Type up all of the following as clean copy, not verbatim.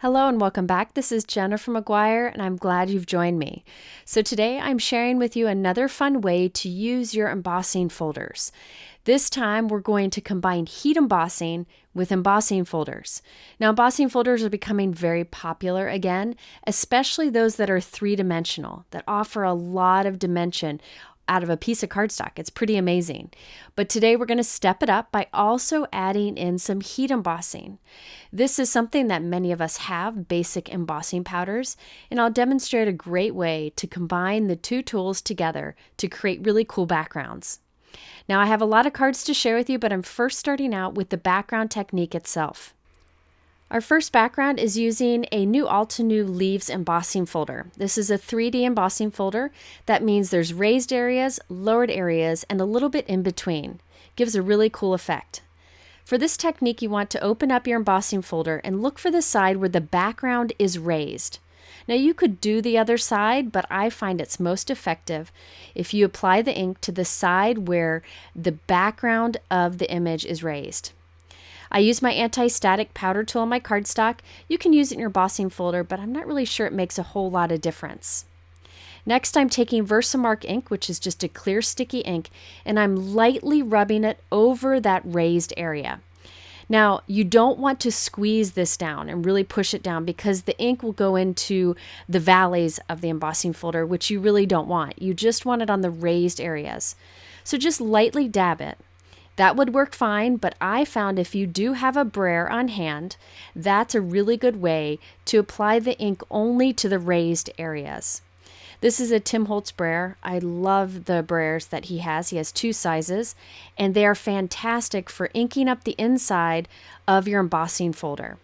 Hello and welcome back. This is Jennifer McGuire and I'm glad you've joined me. So today I'm sharing with you another fun way to use your embossing folders. This time we're going to combine heat embossing with embossing folders. Now embossing folders are becoming very popular again, especially those that are three-dimensional, that offer a lot of dimension out of a piece of cardstock. It's pretty amazing. But today we're going to step it up by also adding in some heat embossing. This is something that many of us have, basic embossing powders, and I'll demonstrate a great way to combine the two tools together to create really cool backgrounds. Now I have a lot of cards to share with you, but I'm first starting out with the background technique itself. Our first background is using a new Altenew Leaves embossing folder. This is a 3D embossing folder. That means there's raised areas, lowered areas, and a little bit in between. Gives a really cool effect. For this technique, you want to open up your embossing folder and look for the side where the background is raised. Now you could do the other side, but I find it's most effective if you apply the ink to the side where the background of the image is raised. I use my anti-static powder tool on my cardstock. You can use it in your embossing folder, but I'm not really sure it makes a whole lot of difference. Next, I'm taking Versamark ink, which is just a clear sticky ink, and I'm lightly rubbing it over that raised area. Now, you don't want to squeeze this down and really push it down because the ink will go into the valleys of the embossing folder, which you really don't want. You just want it on the raised areas. So just lightly dab it. That would work fine, but I found if you do have a brayer on hand, that's a really good way to apply the ink only to the raised areas. This is a Tim Holtz brayer. I love the brayers that he has. He has two sizes, and they are fantastic for inking up the inside of your embossing folder.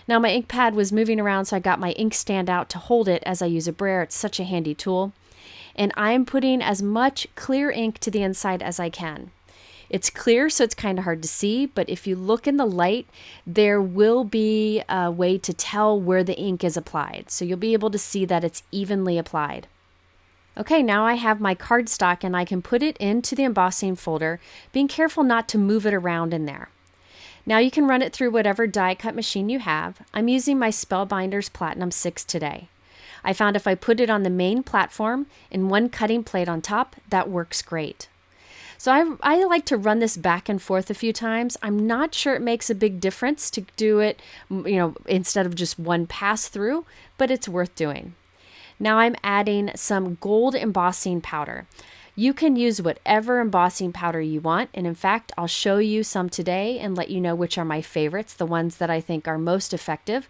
Now my ink pad was moving around, so I got my ink stand out to hold it as I use a brayer. It's such a handy tool. And I'm putting as much clear ink to the inside as I can. It's clear, so it's kind of hard to see, but if you look in the light, there will be a way to tell where the ink is applied. So you'll be able to see that it's evenly applied. Okay, now I have my cardstock and I can put it into the embossing folder, being careful not to move it around in there. Now you can run it through whatever die cut machine you have. I'm using my Spellbinders Platinum 6 today. I found if I put it on the main platform and one cutting plate on top, that works great. So I like to run this back and forth a few times. I'm not sure it makes a big difference to do it, instead of just one pass through, but it's worth doing. Now I'm adding some gold embossing powder. You can use whatever embossing powder you want, and in fact, I'll show you some today and let you know which are my favorites, the ones that I think are most effective.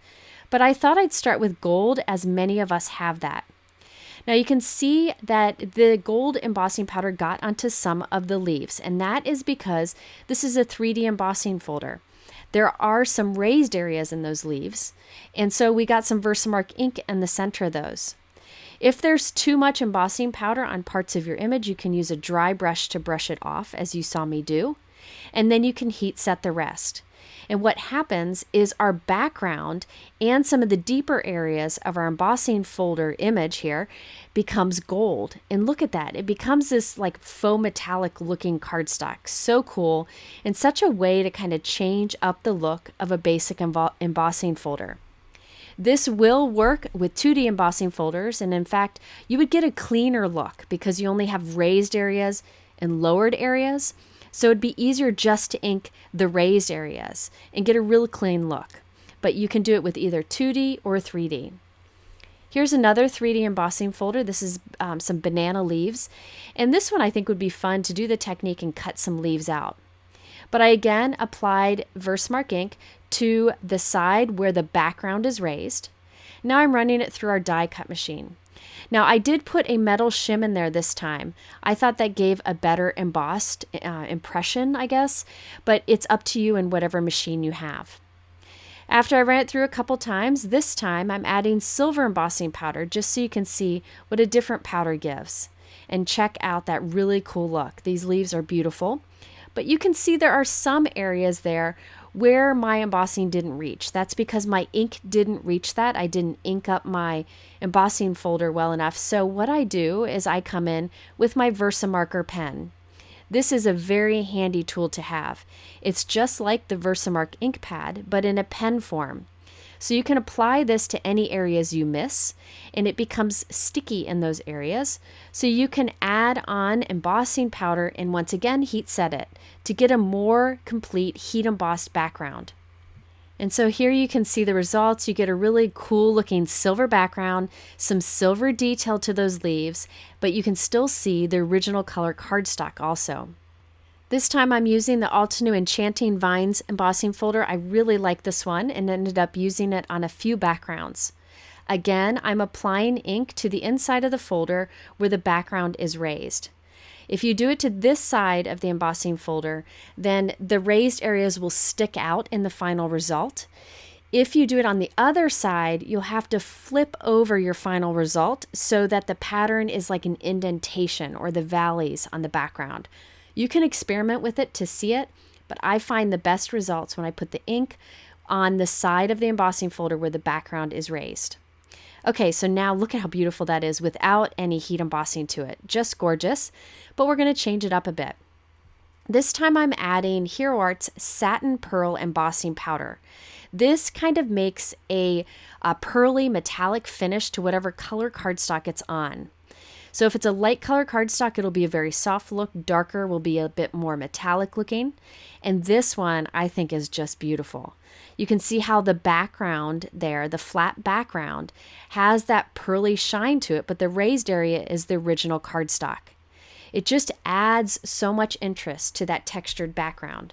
But I thought I'd start with gold, as many of us have that. Now you can see that the gold embossing powder got onto some of the leaves, and that is because this is a 3D embossing folder. There are some raised areas in those leaves, and so we got some Versamark ink in the center of those. If there's too much embossing powder on parts of your image, you can use a dry brush to brush it off, as you saw me do, and then you can heat set the rest. And what happens is our background and some of the deeper areas of our embossing folder image here becomes gold. And look at that. It becomes this like faux metallic looking cardstock. So cool, and such a way to kind of change up the look of a basic embossing folder. This will work with 2D embossing folders, and in fact, you would get a cleaner look because you only have raised areas and lowered areas. So it'd be easier just to ink the raised areas and get a real clean look. But you can do it with either 2D or 3D. Here's another 3D embossing folder. This is some banana leaves. And this one I think would be fun to do the technique and cut some leaves out. But I again applied Versamark ink to the side where the background is raised. Now I'm running it through our die cut machine. Now I did put a metal shim in there this time. I thought that gave a better embossed impression, I guess, but it's up to you in whatever machine you have. After I ran it through a couple times, this time I'm adding silver embossing powder just so you can see what a different powder gives. And check out that really cool look. These leaves are beautiful, but you can see there are some areas there where my embossing didn't reach. That's because my ink didn't reach that. I didn't ink up my embossing folder well enough. So what I do is I come in with my Versamarker pen. This is a very handy tool to have. It's just like the Versamark ink pad, but in a pen form. So you can apply this to any areas you miss, and it becomes sticky in those areas. So you can add on embossing powder and once again heat set it to get a more complete heat embossed background. And so here you can see the results. You get a really cool looking silver background, some silver detail to those leaves, but you can still see the original color cardstock also. This time I'm using the Altenew Enchanting Vines embossing folder. I really like this one and ended up using it on a few backgrounds. Again, I'm applying ink to the inside of the folder where the background is raised. If you do it to this side of the embossing folder, then the raised areas will stick out in the final result. If you do it on the other side, you'll have to flip over your final result so that the pattern is like an indentation or the valleys on the background. You can experiment with it to see it, but I find the best results when I put the ink on the side of the embossing folder where the background is raised. Okay, so now look at how beautiful that is without any heat embossing to it. Just gorgeous, but we're going to change it up a bit. This time I'm adding Hero Art's Satin Pearl Embossing Powder. This kind of makes a pearly metallic finish to whatever color cardstock it's on. So if it's a light color cardstock, it'll be a very soft look. Darker will be a bit more metallic looking. And this one I think is just beautiful. You can see how the background there, the flat background, has that pearly shine to it, but the raised area is the original cardstock. It just adds so much interest to that textured background.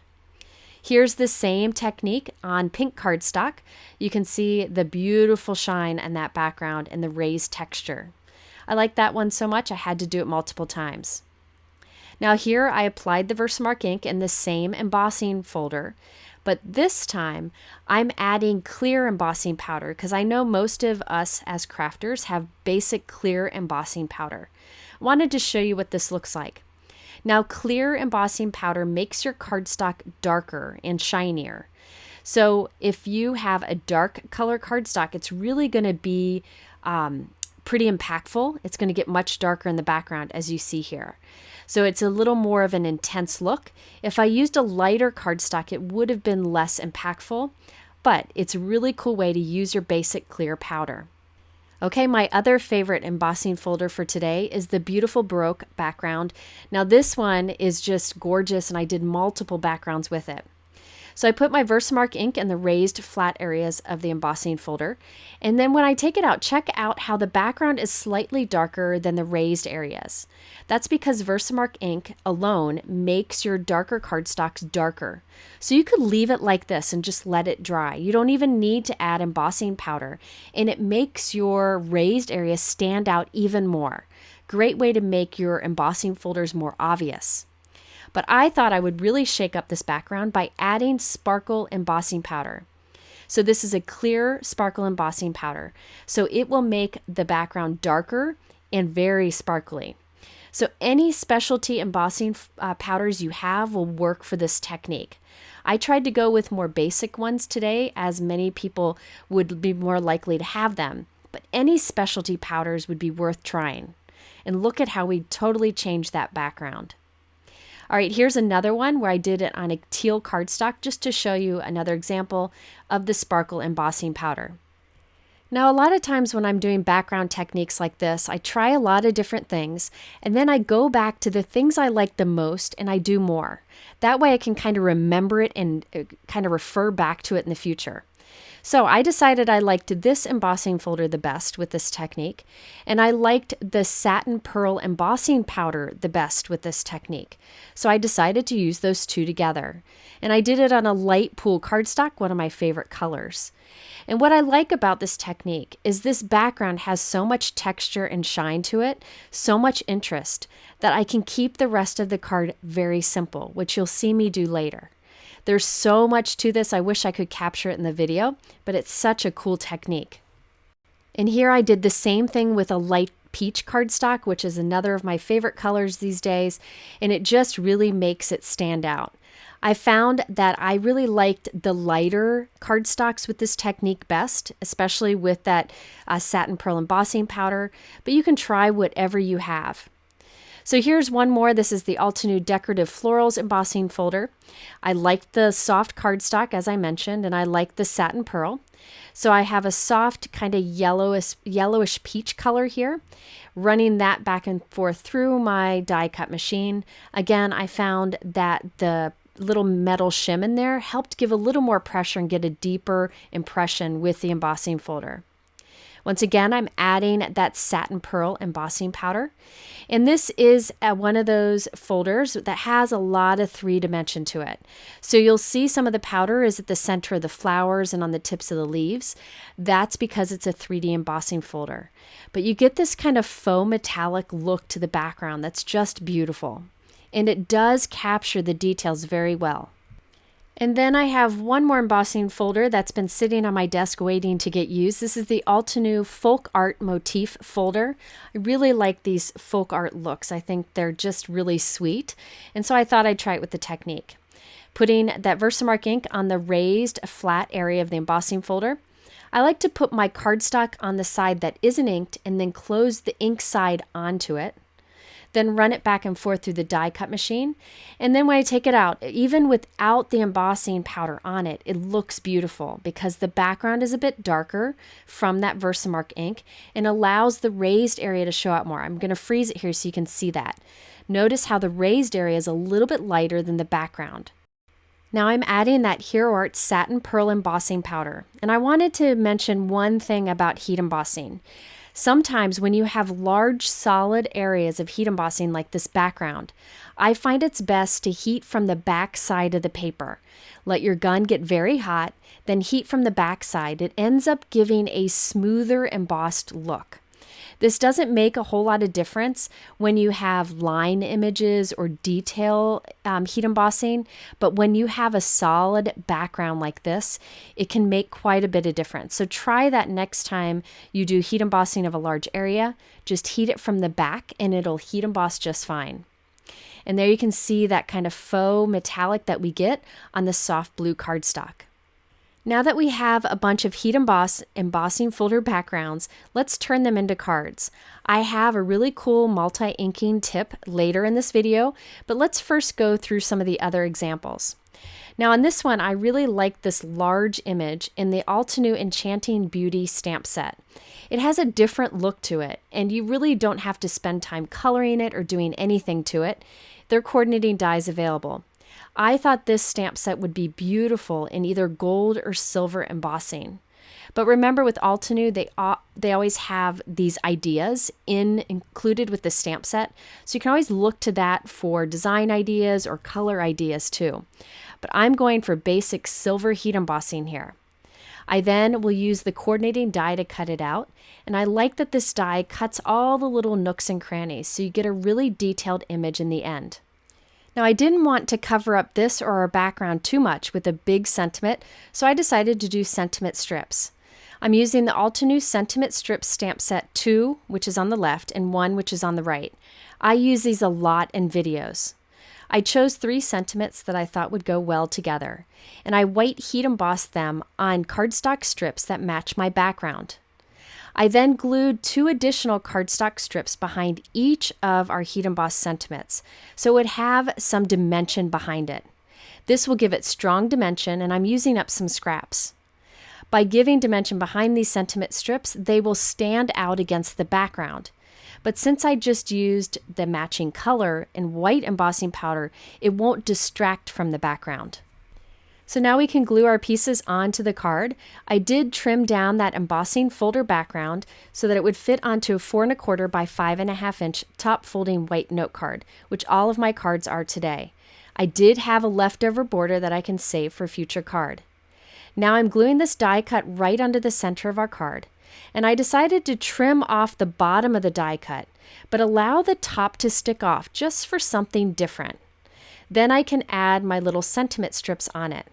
Here's the same technique on pink cardstock. You can see the beautiful shine in that background and the raised texture. I like that one so much I had to do it multiple times. Now here I applied the Versamark ink in the same embossing folder, but this time I'm adding clear embossing powder because I know most of us as crafters have basic clear embossing powder. I wanted to show you what this looks like. Now clear embossing powder makes your cardstock darker and shinier. So if you have a dark color cardstock, it's really going to be pretty impactful. It's going to get much darker in the background as you see here. So it's a little more of an intense look. If I used a lighter cardstock, it would have been less impactful, but it's a really cool way to use your basic clear powder. Okay, my other favorite embossing folder for today is the beautiful Baroque background. Now this one is just gorgeous and I did multiple backgrounds with it. So I put my Versamark ink in the raised flat areas of the embossing folder. And then when I take it out, check out how the background is slightly darker than the raised areas. That's because Versamark ink alone makes your darker cardstocks darker. So you could leave it like this and just let it dry. You don't even need to add embossing powder. And it makes your raised areas stand out even more. Great way to make your embossing folders more obvious. But I thought I would really shake up this background by adding sparkle embossing powder. So this is a clear sparkle embossing powder. So it will make the background darker and very sparkly. So any specialty embossing powders you have will work for this technique. I tried to go with more basic ones today as many people would be more likely to have them. But any specialty powders would be worth trying. And look at how we totally changed that background. All right, here's another one where I did it on a teal cardstock just to show you another example of the sparkle embossing powder. Now, a lot of times when I'm doing background techniques like this, I try a lot of different things, and then I go back to the things I like the most and I do more. That way I can kind of remember it and kind of refer back to it in the future. So I decided I liked this embossing folder the best with this technique, and I liked the Satin Pearl embossing powder the best with this technique. So I decided to use those two together. And I did it on a light pool cardstock, one of my favorite colors. And what I like about this technique is this background has so much texture and shine to it, so much interest, that I can keep the rest of the card very simple, which you'll see me do later. There's so much to this, I wish I could capture it in the video, but it's such a cool technique. And here I did the same thing with a light peach cardstock, which is another of my favorite colors these days, and it just really makes it stand out. I found that I really liked the lighter cardstocks with this technique best, especially with that Satin Pearl embossing powder, but you can try whatever you have. So here's one more. This is the Altenew Decorative Florals embossing folder. I like the soft cardstock, as I mentioned, and I like the satin pearl. So I have a soft kind of yellowish peach color here, running that back and forth through my die cut machine. Again, I found that the little metal shim in there helped give a little more pressure and get a deeper impression with the embossing folder. Once again, I'm adding that satin pearl embossing powder. And this is one of those folders that has a lot of 3-dimension to it. So you'll see some of the powder is at the center of the flowers and on the tips of the leaves. That's because it's a 3D embossing folder. But you get this kind of faux metallic look to the background that's just beautiful. And it does capture the details very well. And then I have one more embossing folder that's been sitting on my desk waiting to get used. This is the Altenew Folk Art Motif folder. I really like these folk art looks. I think they're just really sweet. And so I thought I'd try it with the technique. Putting that Versamark ink on the raised flat area of the embossing folder. I like to put my cardstock on the side that isn't inked and then close the ink side onto it. Then run it back and forth through the die cut machine. And then when I take it out, even without the embossing powder on it, it looks beautiful because the background is a bit darker from that Versamark ink and allows the raised area to show out more. I'm going to freeze it here so you can see that. Notice how the raised area is a little bit lighter than the background. Now I'm adding that Hero Art Satin Pearl Embossing Powder. And I wanted to mention one thing about heat embossing. Sometimes when you have large solid areas of heat embossing like this background, I find it's best to heat from the back side of the paper. Let your gun get very hot, then heat from the back side. It ends up giving a smoother embossed look. This doesn't make a whole lot of difference when you have line images or detail heat embossing, but when you have a solid background like this, it can make quite a bit of difference. So try that next time you do heat embossing of a large area. Just heat it from the back and it'll heat emboss just fine. And there you can see that kind of faux metallic that we get on the soft blue cardstock. Now that we have a bunch of heat embossing folder backgrounds, let's turn them into cards. I have a really cool multi-inking tip later in this video, but let's first go through some of the other examples. Now on this one, I really like this large image in the Altenew Enchanting Beauty stamp set. It has a different look to it, and you really don't have to spend time coloring it or doing anything to it. There are coordinating dies available. I thought this stamp set would be beautiful in either gold or silver embossing. But remember with Altenew, they always have these ideas included with the stamp set. So you can always look to that for design ideas or color ideas too. But I'm going for basic silver heat embossing here. I then will use the coordinating die to cut it out. And I like that this die cuts all the little nooks and crannies so you get a really detailed image in the end. Now I didn't want to cover up this or our background too much with a big sentiment, so I decided to do sentiment strips. I'm using the Altenew Sentiment Strip Stamp Set 2, which is on the left, and 1, which is on the right. I use these a lot in videos. I chose 3 sentiments that I thought would go well together, and I white heat embossed them on cardstock strips that match my background. I then glued 2 additional cardstock strips behind each of our heat embossed sentiments, so it would have some dimension behind it. This will give it strong dimension, and I'm using up some scraps. By giving dimension behind these sentiment strips, they will stand out against the background. But since I just used the matching color and white embossing powder, it won't distract from the background. So now we can glue our pieces onto the card. I did trim down that embossing folder background so that it would fit onto a 4 1/4 by 5.5 inch top folding white note card, which all of my cards are today. I did have a leftover border that I can save for a future card. Now I'm gluing this die cut right onto the center of our card. And I decided to trim off the bottom of the die cut, but allow the top to stick off just for something different. Then I can add my little sentiment strips on it.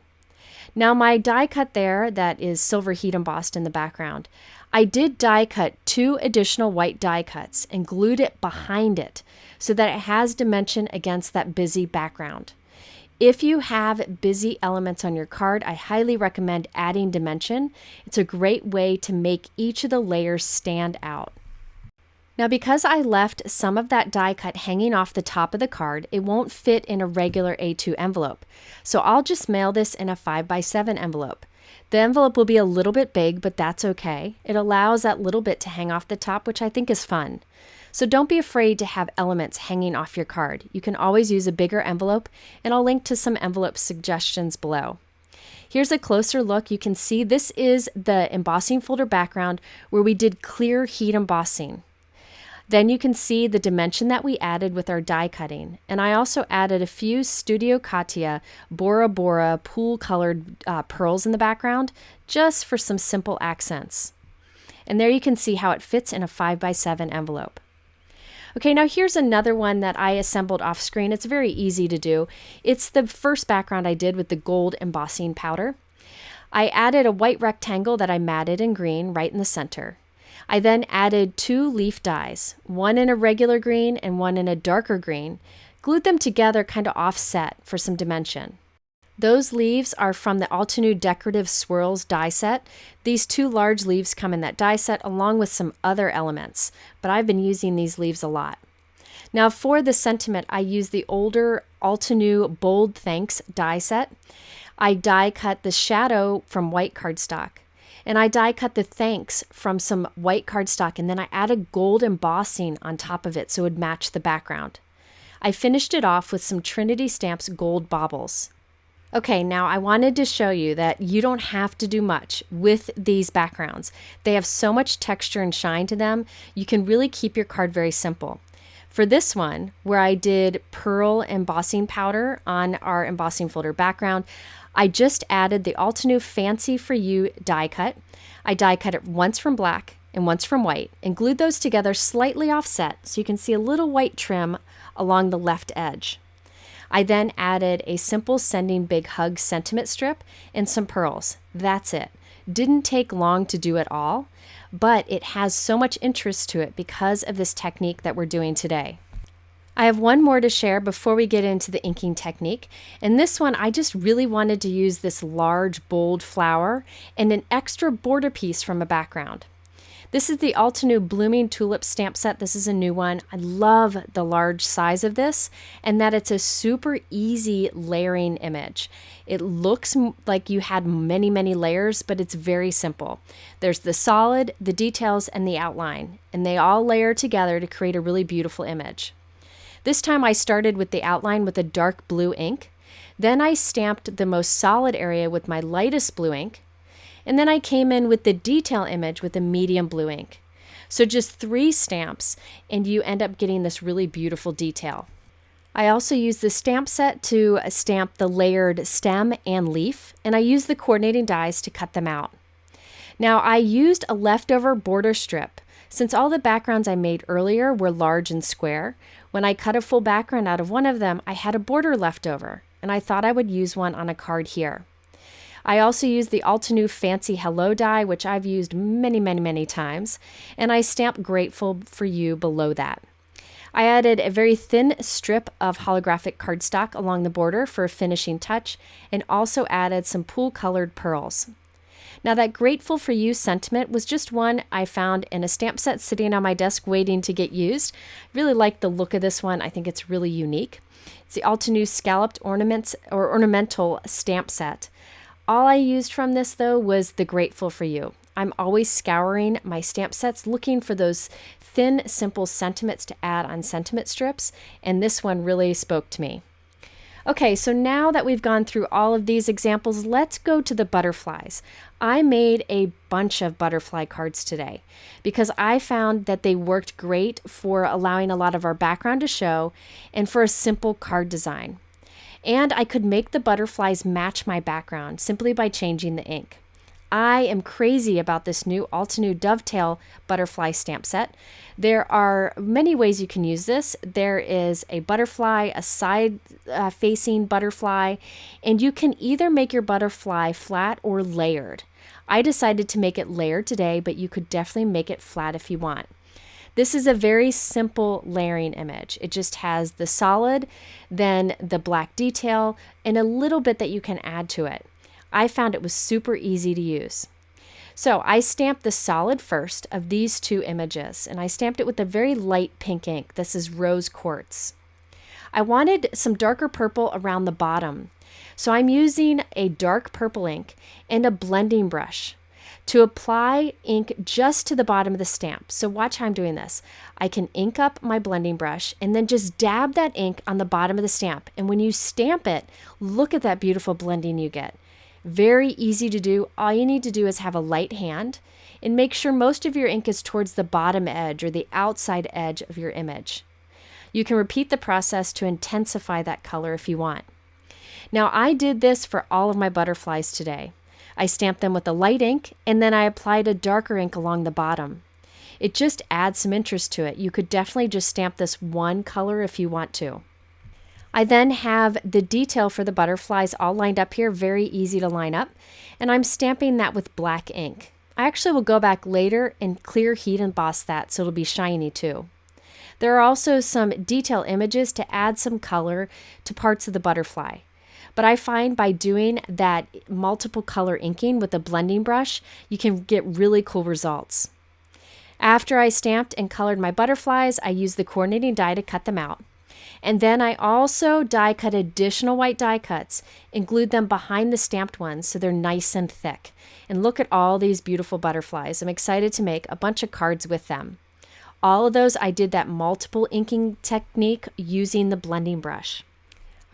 Now my die cut there that is silver heat embossed in the background, I did die cut 2 additional white die cuts and glued it behind it so that it has dimension against that busy background. If you have busy elements on your card, I highly recommend adding dimension. It's a great way to make each of the layers stand out. Now, because I left some of that die cut hanging off the top of the card, it won't fit in a regular A2 envelope. So I'll just mail this in a 5x7 envelope. The envelope will be a little bit big, but that's okay. It allows that little bit to hang off the top, which I think is fun. So don't be afraid to have elements hanging off your card. You can always use a bigger envelope, and I'll link to some envelope suggestions below. Here's a closer look. You can see this is the embossing folder background where we did clear heat embossing. Then you can see the dimension that we added with our die cutting. And I also added a few Studio Katia Bora Bora pool colored pearls in the background just for some simple accents. And there you can see how it fits in a 5x7 envelope. Okay, now here's another one that I assembled off screen. It's very easy to do. It's the first background I did with the gold embossing powder. I added a white rectangle that I matted in green right in the center. I then added 2 leaf dies, one in a regular green and one in a darker green, glued them together kind of offset for some dimension. Those leaves are from the Altenew Decorative Swirls die set. These 2 large leaves come in that die set along with some other elements, but I've been using these leaves a lot. Now for the sentiment, I used the older Altenew Bold Thanks die set. I die cut the shadow from white cardstock. And I die cut the thanks from some white cardstock, and then I added gold embossing on top of it so it would match the background. I finished it off with some Trinity Stamps gold baubles. Okay, now I wanted to show you that you don't have to do much with these backgrounds. They have so much texture and shine to them, you can really keep your card very simple. For this one, where I did pearl embossing powder on our embossing folder background, I just added the Altenew Fancy For You die cut. I die cut it once from black and once from white and glued those together slightly offset so you can see a little white trim along the left edge. I then added a simple Sending Big Hugs sentiment strip and some pearls. That's it. Didn't take long to do it all, but it has so much interest to it because of this technique that we're doing today. I have one more to share before we get into the inking technique. And this one, I just really wanted to use this large, bold flower and an extra border piece from a background. This is the Altenew Blooming Tulip stamp set. This is a new one. I love the large size of this and that it's a super easy layering image. It looks like you had many, many layers, but it's very simple. There's the solid, the details, and the outline, and they all layer together to create a really beautiful image. This time I started with the outline with a dark blue ink. Then I stamped the most solid area with my lightest blue ink. And then I came in with the detail image with a medium blue ink. So just 3 stamps and you end up getting this really beautiful detail. I also used the stamp set to stamp the layered stem and leaf, and I used the coordinating dies to cut them out. Now I used a leftover border strip. Since all the backgrounds I made earlier were large and square, when I cut a full background out of one of them, I had a border left over, and I thought I would use one on a card here. I also used the Altenew Fancy Hello die, which I've used many, many, many times, and I stamped Grateful for You below that. I added a very thin strip of holographic cardstock along the border for a finishing touch, and also added some pool-colored pearls. Now that Grateful for You sentiment was just one I found in a stamp set sitting on my desk waiting to get used. I really like the look of this one. I think it's really unique. It's the Altenew Scalloped Ornaments or Ornamental stamp set. All I used from this though was the Grateful for You. I'm always scouring my stamp sets looking for those thin, simple sentiments to add on sentiment strips, and this one really spoke to me. Okay, so now that we've gone through all of these examples, let's go to the butterflies. I made a bunch of butterfly cards today because I found that they worked great for allowing a lot of our background to show and for a simple card design. And I could make the butterflies match my background simply by changing the ink. I am crazy about this new Altenew Dovetail butterfly stamp set. There are many ways you can use this. There is a butterfly, a side-facing butterfly, and you can either make your butterfly flat or layered. I decided to make it layered today, but you could definitely make it flat if you want. This is a very simple layering image. It just has the solid, then the black detail, and a little bit that you can add to it. I found it was super easy to use. So I stamped the solid first of these two images, and I stamped it with a very light pink ink. This is rose quartz. I wanted some darker purple around the bottom, so I'm using a dark purple ink and a blending brush to apply ink just to the bottom of the stamp. So watch how I'm doing this. I can ink up my blending brush and then just dab that ink on the bottom of the stamp. And when you stamp it, look at that beautiful blending you get. Very easy to do. All you need to do is have a light hand and make sure most of your ink is towards the bottom edge or the outside edge of your image. You can repeat the process to intensify that color if you want. Now I did this for all of my butterflies today. I stamped them with a light ink and then I applied a darker ink along the bottom. It just adds some interest to it. You could definitely just stamp this one color if you want to. I then have the detail for the butterflies all lined up here, very easy to line up, and I'm stamping that with black ink. I actually will go back later and clear heat emboss that so it'll be shiny too. There are also some detail images to add some color to parts of the butterfly. But I find by doing that multiple color inking with a blending brush, you can get really cool results. After I stamped and colored my butterflies, I used the coordinating die to cut them out. And then I also die cut additional white die cuts and glued them behind the stamped ones so they're nice and thick. And look at all these beautiful butterflies. I'm excited to make a bunch of cards with them. All of those I did that multiple inking technique using the blending brush.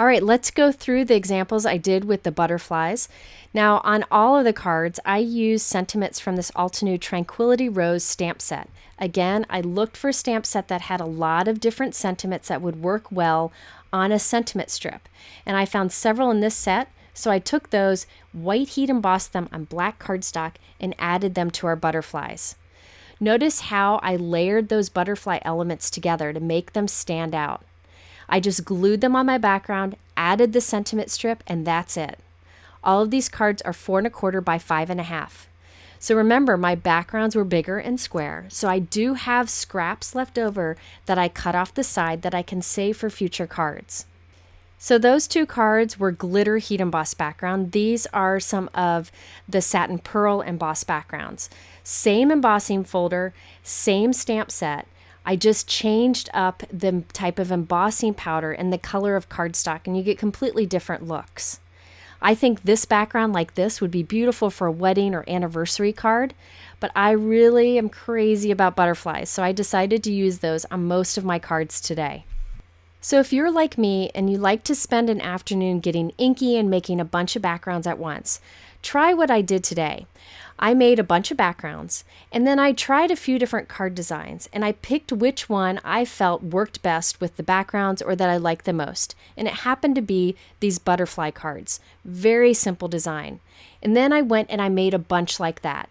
All right, let's go through the examples I did with the butterflies. Now, on all of the cards, I used sentiments from this Altenew Tranquility Rose stamp set. Again, I looked for a stamp set that had a lot of different sentiments that would work well on a sentiment strip. And I found several in this set, so I took those, white heat embossed them on black cardstock, and added them to our butterflies. Notice how I layered those butterfly elements together to make them stand out. I just glued them on my background, added the sentiment strip, and that's it. All of these cards are 4 1/4 by 5 1/2. So remember, my backgrounds were bigger and square, so I do have scraps left over that I cut off the side that I can save for future cards. So those two cards were glitter heat emboss background. These are some of the satin pearl emboss backgrounds. Same embossing folder, same stamp set. I just changed up the type of embossing powder and the color of cardstock, and you get completely different looks. I think this background like this would be beautiful for a wedding or anniversary card, but I really am crazy about butterflies, so I decided to use those on most of my cards today. So if you're like me and you like to spend an afternoon getting inky and making a bunch of backgrounds at once, try what I did today. I made a bunch of backgrounds, and then I tried a few different card designs, and I picked which one I felt worked best with the backgrounds or that I liked the most. And it happened to be these butterfly cards. Very simple design. And then I went and I made a bunch like that.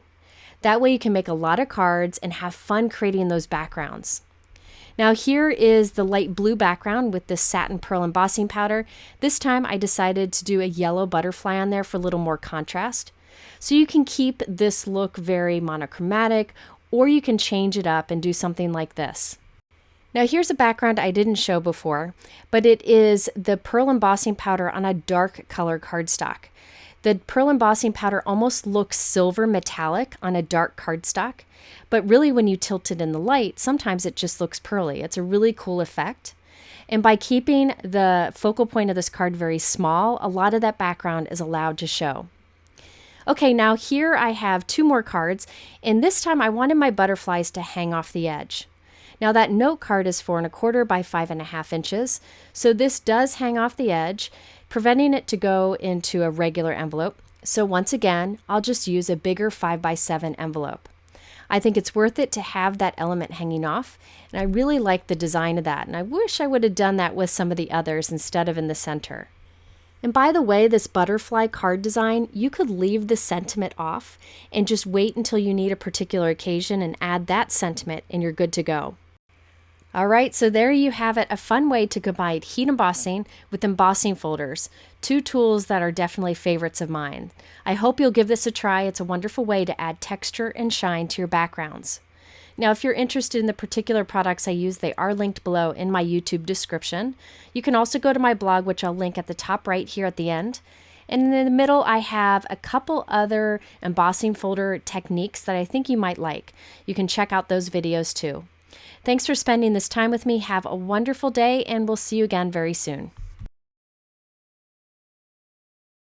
That way you can make a lot of cards and have fun creating those backgrounds. Now here is the light blue background with the satin pearl embossing powder. This time I decided to do a yellow butterfly on there for a little more contrast. So you can keep this look very monochromatic, or you can change it up and do something like this. Now here's a background I didn't show before, but it is the pearl embossing powder on a dark color cardstock. The pearl embossing powder almost looks silver metallic on a dark cardstock, but really when you tilt it in the light, sometimes it just looks pearly. It's a really cool effect. And by keeping the focal point of this card very small, a lot of that background is allowed to show. Okay, now here I have 2 more cards, and this time I wanted my butterflies to hang off the edge. Now that note card is 4 1/4 by 5 1/2 inches, so this does hang off the edge, preventing it to go into a regular envelope. So once again, I'll just use a bigger 5 by 7 envelope. I think it's worth it to have that element hanging off, and I really like the design of that, and I wish I would have done that with some of the others instead of in the center. And by the way, this butterfly card design, you could leave the sentiment off and just wait until you need a particular occasion and add that sentiment and you're good to go. All right, so there you have it, a fun way to combine heat embossing with embossing folders, 2 tools that are definitely favorites of mine. I hope you'll give this a try. It's a wonderful way to add texture and shine to your backgrounds. Now, if you're interested in the particular products I use, they are linked below in my YouTube description. You can also go to my blog, which I'll link at the top right here at the end. And in the middle, I have a couple other embossing folder techniques that I think you might like. You can check out those videos too. Thanks for spending this time with me. Have a wonderful day, and we'll see you again very soon.